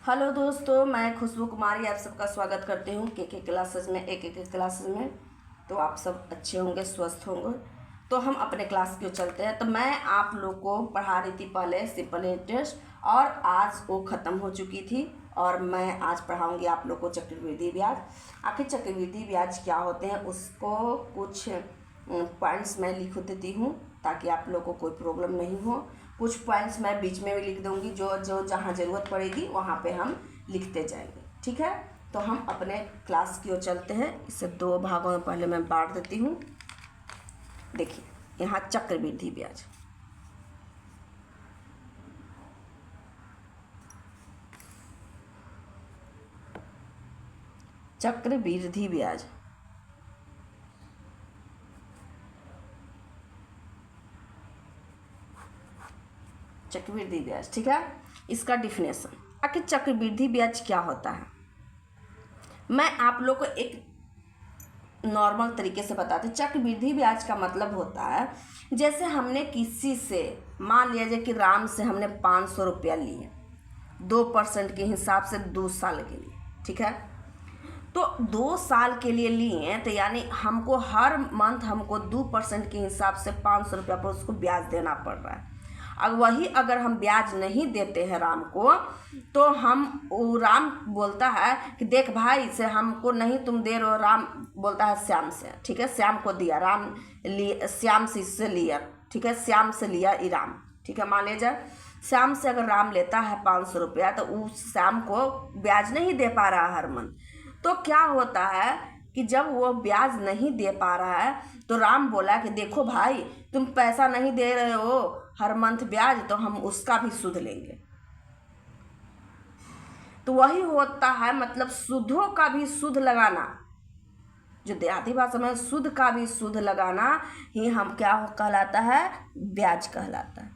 Hello दोस्तों, मैं खुशबू कुमारी आप सबका स्वागत करती हूँ के क्लासेस में। एक क्लासेस में तो आप सब अच्छे होंगे, स्वस्थ होंगे। तो हम अपने क्लास की ओर चलते हैं। तो मैं आप लोग को पढ़ा रही थी पहले सिंपल इंटरेस्ट, और आज वो ख़त्म हो चुकी थी और मैं आज पढ़ाऊँगी आप लोग को चक्रवृद्धि ब्याज। आखिर चक्रवृद्धि ब्याज क्या होते हैं उसको कुछ पॉइंट्स मैं लिख देती हूँ ताकि आप लोग को कोई प्रॉब्लम नहीं हो। कुछ पॉइंट्स मैं बीच में भी लिख दूँगी, जो जो जहाँ ज़रूरत पड़ेगी वहाँ पे हम लिखते जाएंगे। ठीक है, तो हम अपने क्लास की ओर चलते हैं। इसे दो भागों में पहले मैं बांट देती हूँ। देखिए, यहाँ चक्रवृद्धि ब्याज, चक्रवृद्धि ब्याज चक्रवृद्धि ब्याज। ठीक है, इसका डिफिनेशन। आखिर चक्रवृद्धि ब्याज क्या होता है, मैं आप लोग को एक नॉर्मल तरीके से बताते। चक्रवृद्धि ब्याज का मतलब होता है, जैसे हमने किसी से, मान लिया जाए कि राम से हमने 500 रुपया लिए 2% के हिसाब से 2 साल के लिए। ठीक है, तो 2 साल के लिए लिए तो यानी हमको हर मंथ हमको 2% के हिसाब से 500 रुपया पर उसको ब्याज देना पड़ रहा है। अब वही अगर हम ब्याज नहीं देते हैं राम को, तो राम बोलता है कि देख भाई से हमको नहीं तुम दे रहे हो। राम बोलता है श्याम से, ठीक है, श्याम को दिया, राम श्याम से इससे लिया, ठीक है, श्याम से लिया राम। ठीक है, मान लीजिए श्याम से अगर राम लेता है 500 रुपया, तो उस श्याम को ब्याज नहीं दे पा रहा हर मंथ। तो क्या होता है कि जब वो ब्याज नहीं दे पा रहा है तो राम बोला कि देखो भाई, तुम पैसा नहीं दे रहे हो हर मंथ ब्याज, तो हम उसका भी सूद लेंगे। तो वही होता है, मतलब सूदों का भी सूद लगाना, जो देहाती भाषा में सूद का भी सूद लगाना ही हम क्या कहलाता है, ब्याज कहलाता है।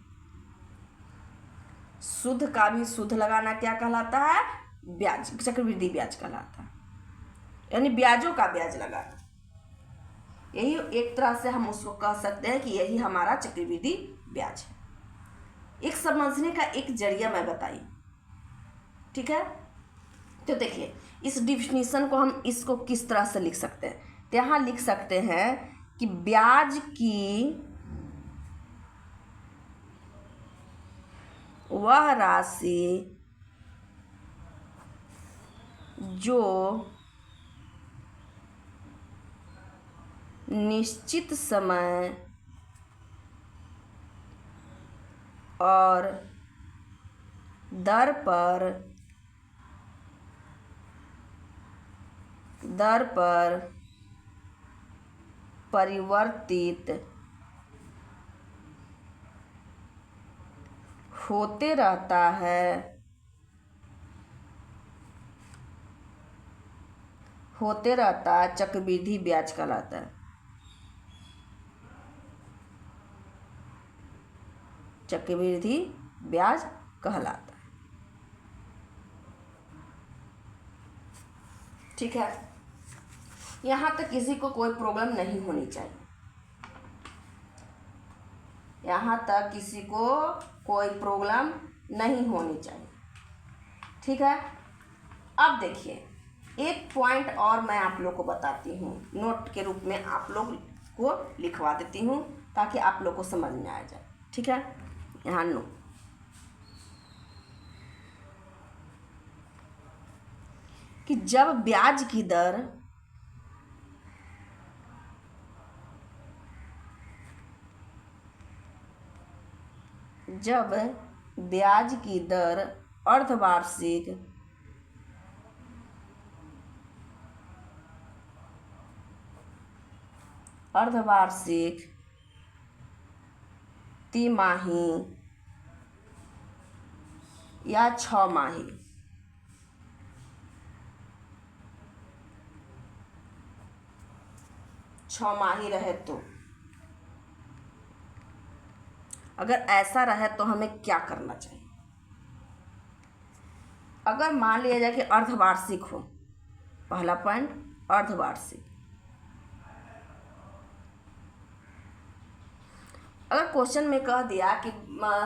सूद का भी सूद लगाना क्या कहलाता है, ब्याज, चक्रवृद्धि ब्याज कहलाता है, यानी ब्याजों का ब्याज लगाना। यही एक तरह से हम उसको कह सकते हैं कि यही हमारा चक्रवृद्धि ब्याज है। एक समझने का एक जरिया मैं बताई। ठीक है, तो देखिए इस डिफिनीशन को हम इसको किस तरह से लिख सकते हैं। तो यहाँ लिख सकते हैं कि ब्याज की वह राशि जो निश्चित समय और दर पर परिवर्तित होते रहता है, चक्रवृद्धि ब्याज कहलाता है। चक्रवृद्धि ब्याज कहलाता है। ठीक है, यहाँ तक किसी को कोई प्रॉब्लम नहीं होनी चाहिए। यहाँ तक किसी को कोई प्रॉब्लम नहीं होनी चाहिए। ठीक है, अब देखिए एक पॉइंट और मैं आप लोग को बताती हूँ, नोट के रूप में आप लोग को लिखवा देती हूँ ताकि आप लोग को समझ में आ जाए। ठीक है, यहाँ नो कि जब ब्याज की दर अर्धवार्षिक, तिमाही या 6 माही, रहे, तो अगर ऐसा रहे तो हमें क्या करना चाहिए। अगर मान लिया जाए कि अर्धवार्षिक हो, पहला पॉइंट अर्धवार्षिक, अगर क्वेश्चन में कह दिया कि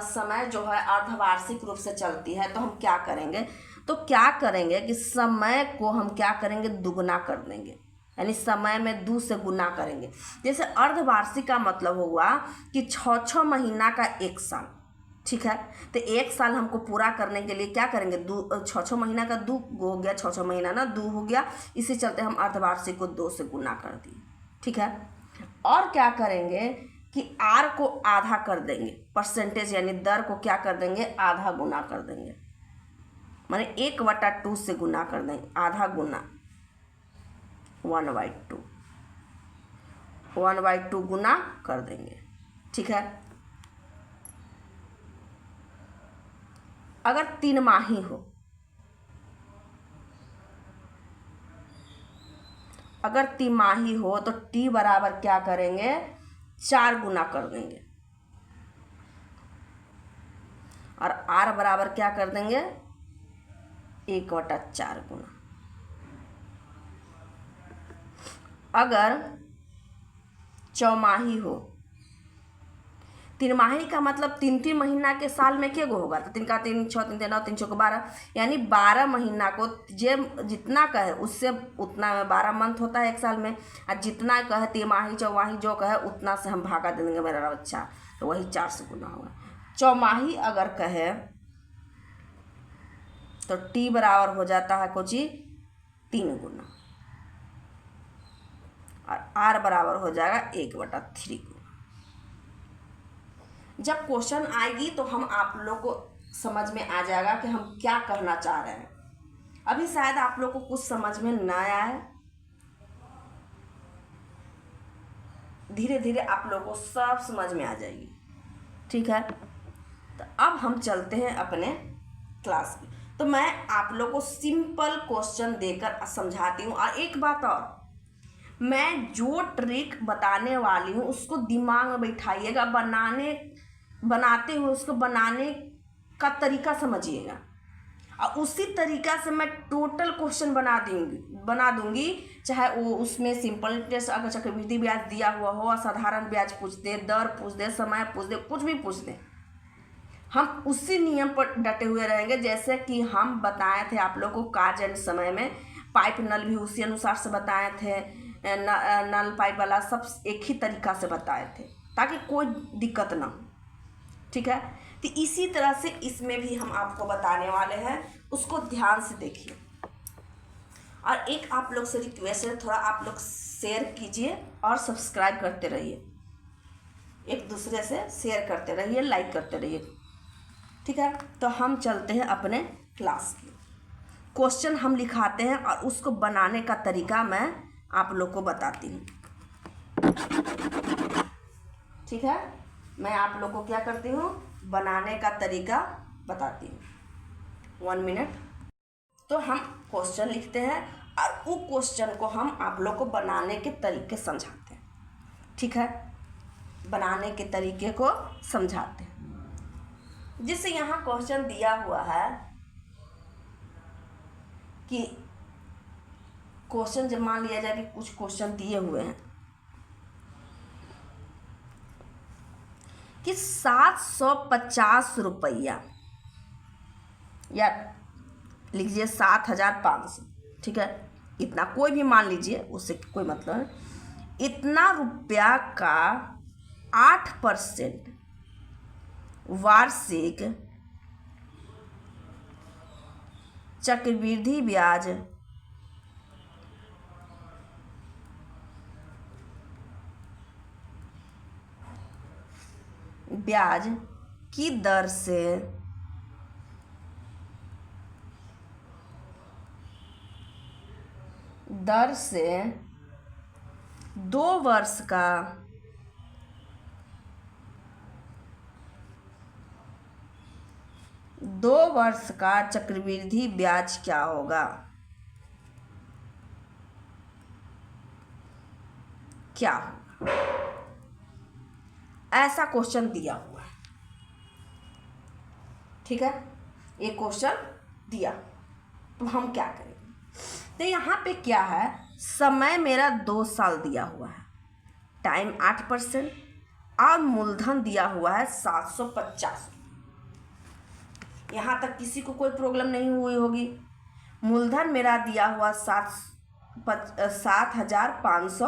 समय जो है अर्धवार्षिक रूप से चलती है तो हम क्या करेंगे, तो क्या करेंगे कि समय को हम क्या करेंगे, दुगुना कर देंगे, यानी समय में 2 से गुना करेंगे। जैसे अर्धवार्षिक का मतलब हुआ कि 6 महीना का 1 साल, ठीक है। तो 1 साल हमको पूरा करने के लिए क्या करेंगे, 6 महीना का 2 हो गया, 6 महीना ना 2 हो गया, इसी चलते हम अर्धवार्षिक को 2 से गुना कर दिए, ठीक है। और क्या करेंगे कि आर को आधा कर देंगे, परसेंटेज यानी दर को क्या कर देंगे, आधा गुना कर देंगे, माने 1/2 से गुना कर देंगे, आधा गुना 1/2, 1/2 गुना कर देंगे, ठीक है। अगर 3 माही हो, अगर तिमाही हो तो टी बराबर क्या करेंगे, 4 गुना कर देंगे, और आर बराबर क्या कर देंगे, 1/4 गुना। अगर चौमाही हो, 3 माही का मतलब 3 महीना के साल में क्या गो होगा, तो 3 का 3, 6 3 9 3 6 12, यानी 12 महीना को जे जितना कहे उससे उतना में 12 मंथ होता है 1 साल में, और जितना कहे 3 चौमाही जो कहे उतना से हम भागा दे देंगे मेरा बच्चा, तो वही 4 से गुना होगा। चौमाही अगर कहे तो टी बराबर हो जाता है कोची 3 गुना, और आर बराबर हो जाएगा 1/3 गुना। जब क्वेश्चन आएगी तो हम आप लोग को समझ में आ जाएगा कि हम क्या कहना चाह रहे हैं। अभी शायद आप लोग को कुछ समझ में ना आए, धीरे धीरे आप लोग को सब समझ में आ जाएगी, ठीक है। तो अब हम चलते हैं अपने क्लास में। तो मैं आप लोग को सिंपल क्वेश्चन देकर समझाती हूँ। और एक बात और, मैं जो ट्रिक बताने वाली हूँ उसको दिमाग में बैठाइएगा, बनाते हुए उसको बनाने का तरीका समझिएगा, और उसी तरीका से मैं टोटल क्वेश्चन बना दूंगी, चाहे वो उसमें सिंपल इंटरेस्ट अगर चक्रवृद्धि ब्याज दिया हुआ हो, साधारण ब्याज पूछ दे, दर पूछ दे, समय पूछ दे, कुछ भी पूछ दे, हम उसी नियम पर डटे हुए रहेंगे। जैसे कि हम बताए थे आप लोगों को कार्य एंड समय में, पाइप नल भी उसी अनुसार से बताए थे, नल पाइप वाला सब एक ही तरीका से बताए थे ताकि कोई दिक्कत ना हो, ठीक है। तो इसी तरह से इसमें भी हम आपको बताने वाले हैं, उसको ध्यान से देखिए। और एक आप लोग से रिक्वेस्ट है, थोड़ा आप लोग शेयर कीजिए और सब्सक्राइब करते रहिए, एक दूसरे से शेयर करते रहिए, लाइक करते रहिए, ठीक है। तो हम चलते हैं अपने क्लास की, क्वेश्चन हम लिखाते हैं और उसको बनाने का तरीका मैं आप लोग को बताती हूँ, ठीक है। मैं आप लोग को क्या करती हूँ, बनाने का तरीका बताती हूँ। 1 मिनट। तो हम क्वेश्चन लिखते हैं और वो क्वेश्चन को हम आप लोग को बनाने के तरीके समझाते हैं, ठीक है। बनाने के तरीके को समझाते हैं। जैसे यहाँ क्वेश्चन दिया हुआ है कि क्वेश्चन जब मान लिया जाए कि कुछ क्वेश्चन दिए हुए हैं कि 750 रुपया, या लीजिए 7,500, ठीक है, इतना कोई भी मान लीजिए, उससे कोई मतलब है, इतना रुपया का 8% वार्षिक चक्रवृद्धि ब्याज की दर से दर से 2 वर्ष का चक्रवृद्धि ब्याज क्या होगा, क्या होगा, ऐसा क्वेश्चन दिया हुआ है, ठीक है। ये क्वेश्चन दिया तो हम क्या करेंगे, तो यहाँ पे क्या है, समय मेरा 2 साल दिया हुआ है, टाइम 8%, और मूलधन दिया हुआ है 750। यहाँ तक किसी को कोई प्रॉब्लम नहीं हुई होगी। मूलधन मेरा दिया हुआ 7,500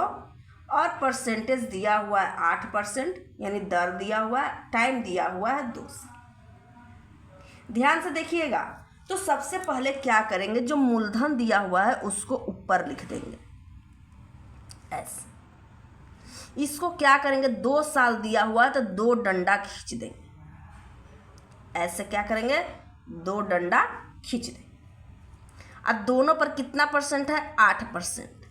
और परसेंटेज दिया हुआ है 8%, यानी दर दिया हुआ है, टाइम दिया हुआ है 2 साल। ध्यान से देखिएगा। तो सबसे पहले क्या करेंगे, जो मूलधन दिया हुआ है उसको ऊपर लिख देंगे ऐसे। इसको क्या करेंगे, 2 साल दिया हुआ है तो 2 डंडा खींच देंगे ऐसे। क्या करेंगे, 2 डंडा खींच देंगे। अब दोनों पर कितना परसेंट है, 8%।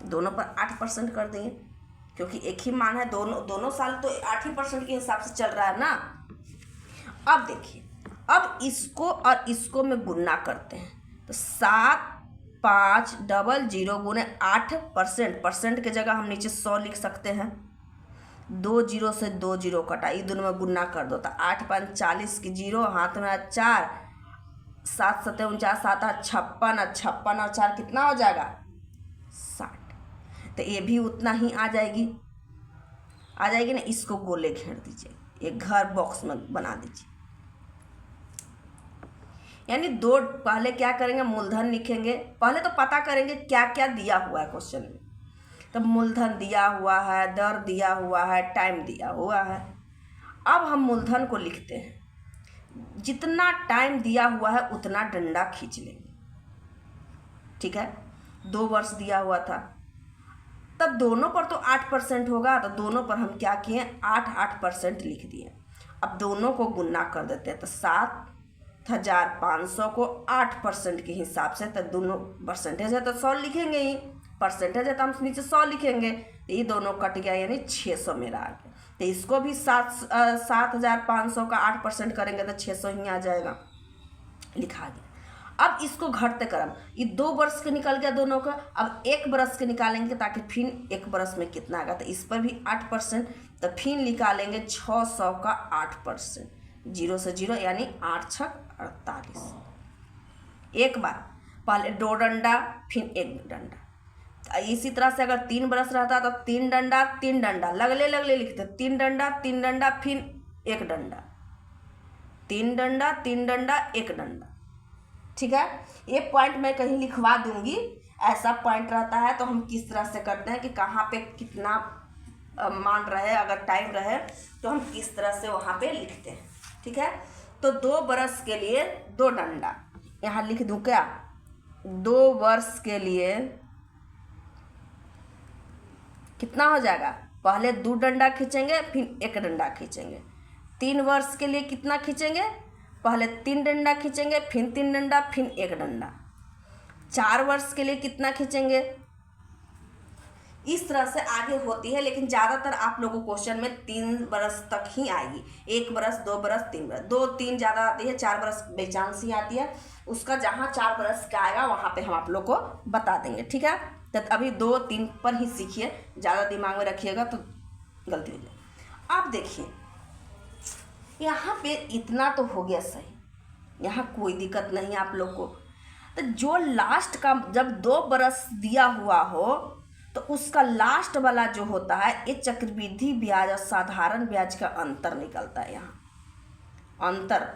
दोनों पर 8% कर देंगे, क्योंकि एक ही मान है, दोनों साल तो 8% के हिसाब से चल रहा है ना। अब देखिए, अब इसको और इसको में गुना करते हैं तो 7,500 गुने 8%। परसेंट के जगह हम नीचे 100 लिख सकते हैं। 2 जीरो से 2 जीरो कटा, ये दोनों में गुना कर दो तो 8×5 40 की 0, हाथ में 4, 7 7 49, 7 8 56, 56 और 4 कितना हो जाएगा, 60। तो ये भी उतना ही आ जाएगी ना। इसको गोले घेर दीजिए, एक घर बॉक्स में बना दीजिए। यानी 2, पहले क्या करेंगे, मूलधन लिखेंगे। पहले तो पता करेंगे क्या क्या दिया हुआ है क्वेश्चन में। तो मूलधन दिया हुआ है, दर दिया हुआ है, टाइम दिया हुआ है। अब हम मूलधन को लिखते हैं। जितना टाइम दिया हुआ है उतना डंडा खींच लेंगे, ठीक है। 2 वर्ष दिया हुआ था, तब दोनों पर तो 8% होगा, तो दोनों पर हम क्या किए, 8% लिख दिए। अब दोनों को गुना कर देते हैं तो 7,500 को 8% के हिसाब से, तो दोनों परसेंटेज है तो 100 लिखेंगे ही, परसेंटेज है तो हम नीचे 100 लिखेंगे। तो ये दोनों कट गया, यानी 600 मेरा आ गया। तो इसको भी 7,500 का 8% करेंगे तो 600 ही आ जाएगा, लिखा गया। अब इसको घटते क्रम, ये 2 वर्ष के निकल गया दोनों का। अब 1 बरस के निकालेंगे ताकि फिर 1 बरस में कितना आएगा, तो इस पर भी 8%। तो फिर निकालेंगे 600 का 8%, 0 से 0, यानी 8 छक 48। एक बार पहले 2 डंडा फिर 1 डंडा। इसी तरह से अगर 3 बरस रहता तो 3 डंडा 3 डंडा लगले लिखते, 3 डंडा 3 डंडा फिर 1 डंडा, 3 डंडा 3 डंडा 1 डंडा, ठीक है। ये पॉइंट मैं कहीं लिखवा दूंगी। ऐसा पॉइंट रहता है तो हम किस तरह से करते हैं कि कहाँ पे कितना मान रहे, अगर टाइम रहे तो हम किस तरह से वहाँ पे लिखते हैं, ठीक है। तो 2 बरस के लिए 2 डंडा यहाँ लिख दूँ क्या, 2 वर्ष के लिए कितना हो जाएगा, पहले 2 डंडा खींचेंगे फिर 1 डंडा खींचेंगे। 3 वर्ष के लिए कितना खींचेंगे, पहले 3 डंडा खींचेंगे फिर 3 डंडा फिर 1 डंडा। 4 वर्ष के लिए कितना खींचेंगे, इस तरह से आगे होती है। लेकिन ज़्यादातर आप लोगों को क्वेश्चन में 3 बरस तक ही आएगी। 1 बरस 2 बरस 3 बरस, 2 3 ज़्यादा आती है, 4 बरस बेचांस ही आती है। उसका जहाँ 4 बरस का आएगा वहाँ पे हम आप लोग को बता देंगे, ठीक है। तो अभी 2 3 पर ही सीखिए, ज़्यादा दिमाग में रखिएगा तो गलती हो जाए। आप देखिए यहाँ पे इतना तो हो गया सही, यहाँ कोई दिक्कत नहीं आप लोग को। तो जो लास्ट का जब 2 बरस दिया हुआ हो तो उसका लास्ट वाला जो होता है, ये चक्रवृद्धि ब्याज और साधारण ब्याज का अंतर निकलता है। यहाँ अंतर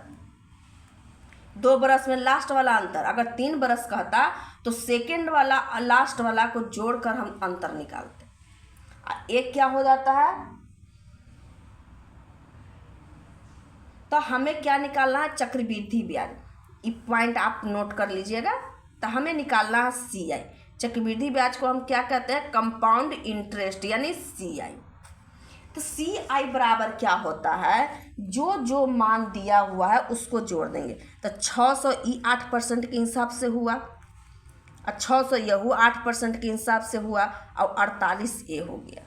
2 बरस में लास्ट वाला अंतर, अगर 3 बरस कहता तो सेकेंड वाला लास्ट वाला को जोड़कर हम अंतर निकालते। एक क्या हो जाता है, तो हमें क्या निकालना है, चक्रवृद्धि ब्याज। ये पॉइंट आप नोट कर लीजिएगा। तो हमें निकालना है CI। चक्रवृद्धि ब्याज को हम क्या कहते हैं, कंपाउंड इंटरेस्ट, यानी CI। तो CI बराबर क्या होता है, जो जो मान दिया हुआ है उसको जोड़ देंगे। तो 600 ई 8% के हिसाब से हुआ, और 600 यह हुआ 8% के हिसाब से हुआ, और 48 ये हो गया।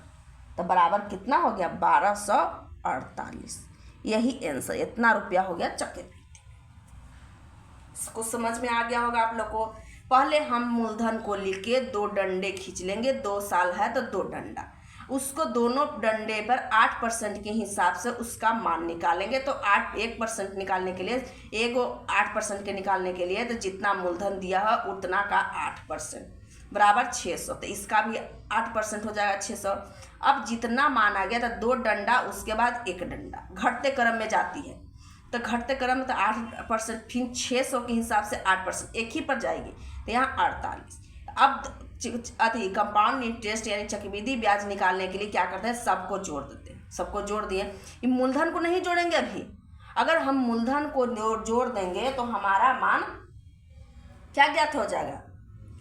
तो बराबर कितना हो गया, 1248। यही आंसर, इतना रुपया हो गया चक्रवृद्धि। इसको समझ में आ गया होगा आप लोग को। पहले हम मूलधन को लिख के 2 डंडे खींच लेंगे, 2 साल है तो 2 डंडा, उसको दोनों डंडे पर 8% के हिसाब से उसका मान निकालेंगे। तो 1% निकालने के लिए, 8% के निकालने के लिए तो जितना मूलधन दिया है उतना का 8%, बराबर 600, तो इसका भी 8% हो जाएगा 600। अब जितना माना गया था 2 डंडा, उसके बाद 1 डंडा, घटते क्रम में जाती है, तो घटते क्रम में तो 8%, फिर 600 के हिसाब से 8% एक ही पर जाएगी, तो यहाँ 48। अब कंपाउंड इंटरेस्ट यानी चक्रवृद्धि ब्याज निकालने के लिए क्या करते हैं, सबको जोड़ देते हैं। सबको जोड़ दिए, ये मूलधन को नहीं जोड़ेंगे अभी। अगर हम मूलधन को जोड़ देंगे तो हमारा मान क्या ज्ञात हो जाएगा,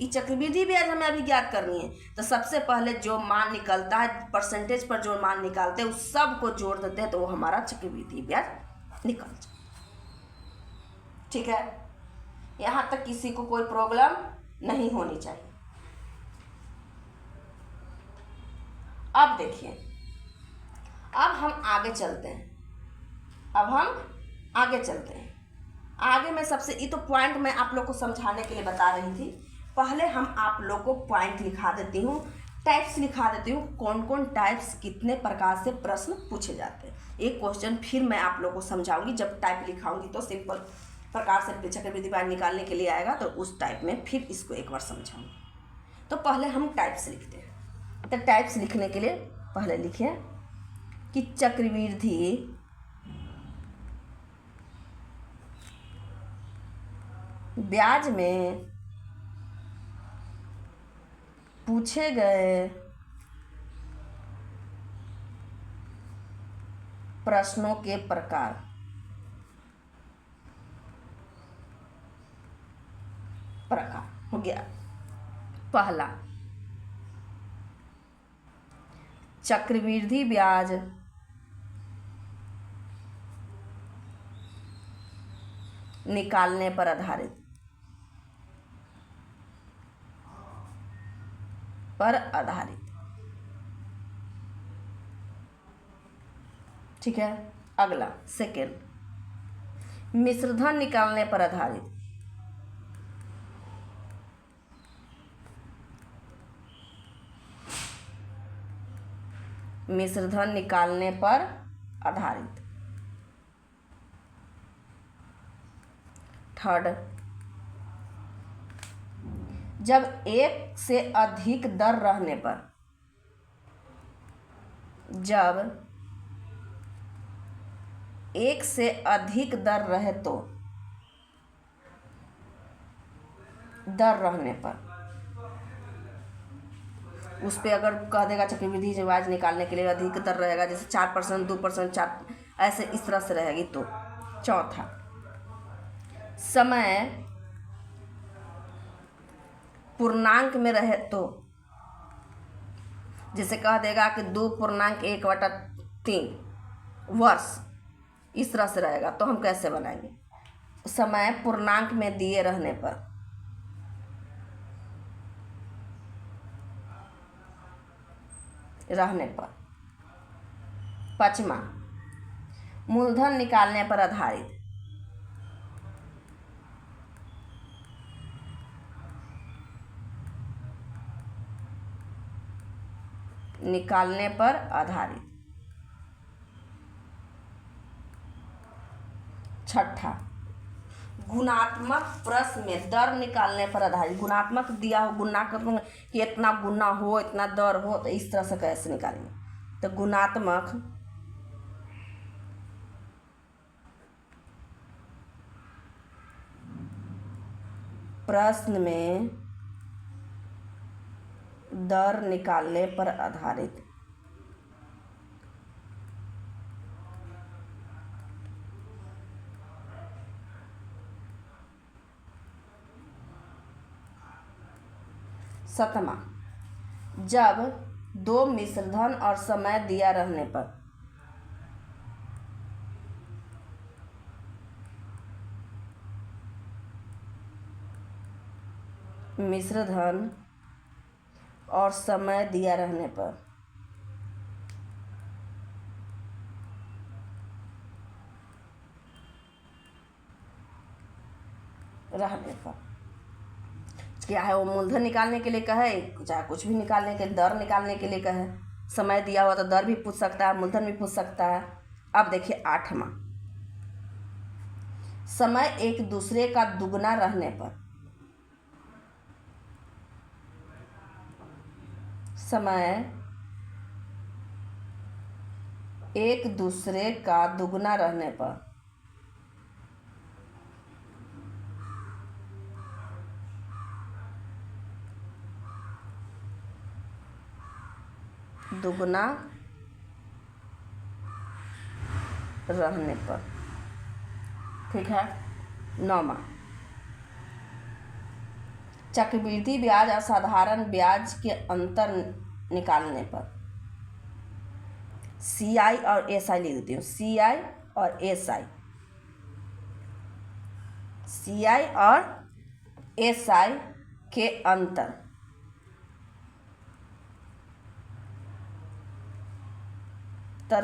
ये चक्रवृद्धि ब्याज हमें अभी ज्ञात करनी है। तो सबसे पहले जो मान निकलता है, परसेंटेज पर जो मान निकालते हैं, उस सब को जोड़ देते हैं, तो वो हमारा चक्रवृद्धि ब्याज निकल जाए। ठीक है, यहाँ तक किसी को कोई प्रॉब्लम नहीं होनी चाहिए। अब देखिए, अब हम आगे चलते हैं। आगे में सबसे, ये तो पॉइंट मैं आप लोग को समझाने के लिए बता रही थी। पहले हम आप लोग को पॉइंट लिखा देती हूँ, टाइप्स लिखा देती हूँ, कौन कौन टाइप्स कितने प्रकार से प्रश्न पूछे जाते हैं। एक क्वेश्चन फिर मैं आप लोग को समझाऊंगी, जब टाइप लिखाऊंगी तो सिंपल प्रकार से चक्रवृद्धि ब्याज निकालने के लिए आएगा, तो उस टाइप में फिर इसको एक बार समझाऊंगी। तो पहले हम टाइप्स लिखते हैं। तो टाइप्स लिखने के लिए पहले लिखिए कि चक्रवृद्धि ब्याज में पूछे गए प्रश्नों के प्रकार। हो गया पहला, चक्रवृद्धि ब्याज निकालने पर आधारित। ठीक है। अगला सेकेंड, मिश्रधन निकालने पर आधारित। मिश्रधन निकालने पर आधारित। थर्ड, जब एक से अधिक दर रहने पर। जब एक से अधिक दर रहे तो, दर रहने पर उस पर अगर कह देगा चक्रवृद्धि ब्याज निकालने के लिए अधिक दर रहेगा, जैसे 4%, 2%, 4 ऐसे इस तरह से रहेगी तो। चौथा, समय पूर्णांक में रहे तो, जैसे कह देगा कि 2.1/3 वर्ष, इस तरह से रहेगा, तो हम कैसे बनाएंगे, समय पूर्णांक में दिए रहने पर। पांचवा, मूलधन निकालने पर आधारित। छठा, गुणात्मक प्रश्न में दर निकालने पर आधारित। गुणात्मक दिया हो, गुणात्मक कि इतना गुना हो, इतना दर हो, तो इस तरह से कैसे निकालेंगे, तो गुणात्मक प्रश्न में दर निकालने पर आधारित। सतमा, जब 2 मिश्रधन और समय दिया रहने पर। मिश्रधन और समय दिया रहने पर। क्या है, वो मूलधन निकालने के लिए कहे, चाहे कुछ भी निकालने के, दर निकालने के लिए कहे। समय दिया हुआ तो दर भी पूछ सकता है, मूलधन भी पूछ सकता है। अब देखिए आठवां, समय एक दूसरे का दुगना रहने पर। समय एक दूसरे का दुगना रहने पर दुगना रहने पर, ठीक है। 9वां, चक्रवृद्धि ब्याज और साधारण ब्याज के अंतर निकालने पर। CI और SI लिख देती हूँ, CI और SI, CI और SI के अंतर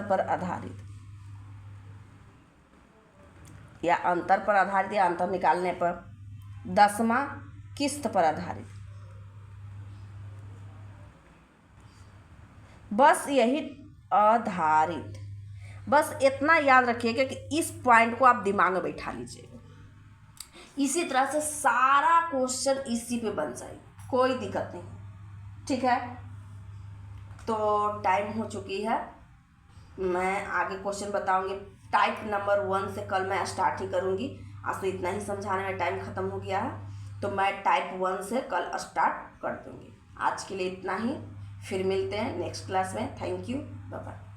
पर आधारित या अंतर पर आधारित या अंतर निकालने पर। 10वां, किस्त पर आधारित। बस यही आधारित, बस इतना याद रखिएगा कि इस पॉइंट को आप दिमाग में बैठा लीजिएगा। इसी तरह से सारा क्वेश्चन इसी पे बन जाएगा, कोई दिक्कत नहीं, ठीक है। तो टाइम हो चुकी है, मैं आगे क्वेश्चन बताऊंगी। टाइप नंबर 1 से कल मैं स्टार्ट ही करूंगी, आज तो इतना ही समझाने में टाइम ख़त्म हो गया है, तो मैं टाइप 1 से कल स्टार्ट कर दूंगी। आज के लिए इतना ही, फिर मिलते हैं नेक्स्ट क्लास में। Thank you, bye bye.